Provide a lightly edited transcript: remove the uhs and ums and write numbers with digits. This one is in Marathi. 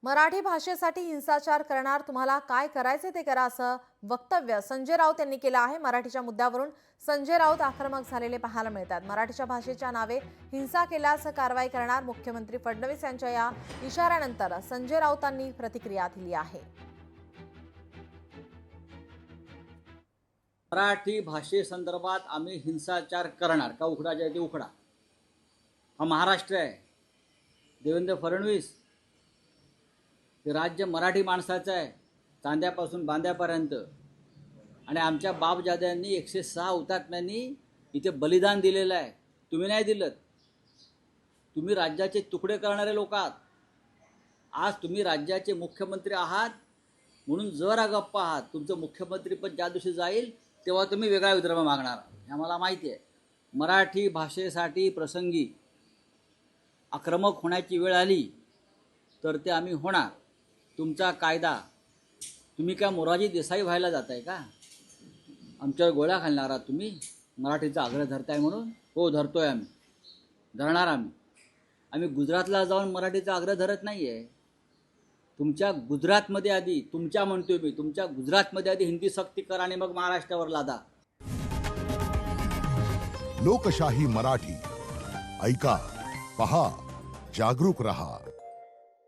मराठी भाषेसाठी हिंसाचार करणार तुम्हाला काय करायचे ते करा असं वक्तव्य संजय राऊत यांनी केलं आहे। मराठीच्या मुद्द्यावरून संजय राऊत आक्रमक झालेले पाहायला मिळतात। मराठीच्या भाषेच्या नावे हिंसा केल्यास कारवाई करणार मुख्यमंत्री फडणवीस यांच्या या इशाऱ्यानंतर संजय राऊतांनी प्रतिक्रिया दिली आहे। मराठी भाषेसंदर्भात आम्ही हिंसाचार करणार का? उखडाच्या ते उखडा। हा महाराष्ट्र आहे। देवेंद्र फडणवीस हे राज्य मराठी माणसाचं आहे, चांद्यापासून बांद्यापर्यंत। आणि आमच्या बापजाद्यांनी 106 हुतात्म्यांनी इथे बलिदान दिलेलं आहे। तुम्ही नाही दिलं। तुम्ही राज्याचे तुकडे करणारे लोक आहात। आज तुम्ही राज्याचे मुख्यमंत्री आहात म्हणून जरा गप्प आहात। तुमचं मुख्यमंत्री पण ज्या दिवशी जाईल तेव्हा तुम्ही वेगळा विदर्भ मागणार, हे आम्हाला माहिती आहे। मराठी भाषेसाठी प्रसंगी आक्रमक होण्याची वेळ आली तर ते आम्ही होणार। तुमचा कायदा, तुम्ही काय मोरारजी देसाई व्हायला जाताय का? आमच्यावर गोळ्या घालणार आहात तुम्ही? मराठीचा आग्रह धरताय म्हणून? हो, धरतोय आम्ही, धरणार आम्ही गुजरातला जाऊन मराठीचा आग्रह धरत नाही आहे। तुमच्या गुजरातमध्ये आधी, तुमच्या म्हणतोय मी, तुमच्या गुजरातमध्ये आधी हिंदी सक्ती करा आणि मग महाराष्ट्रावर लादा। लोकशाही मराठी ऐका, पहा, जागरूक रहा।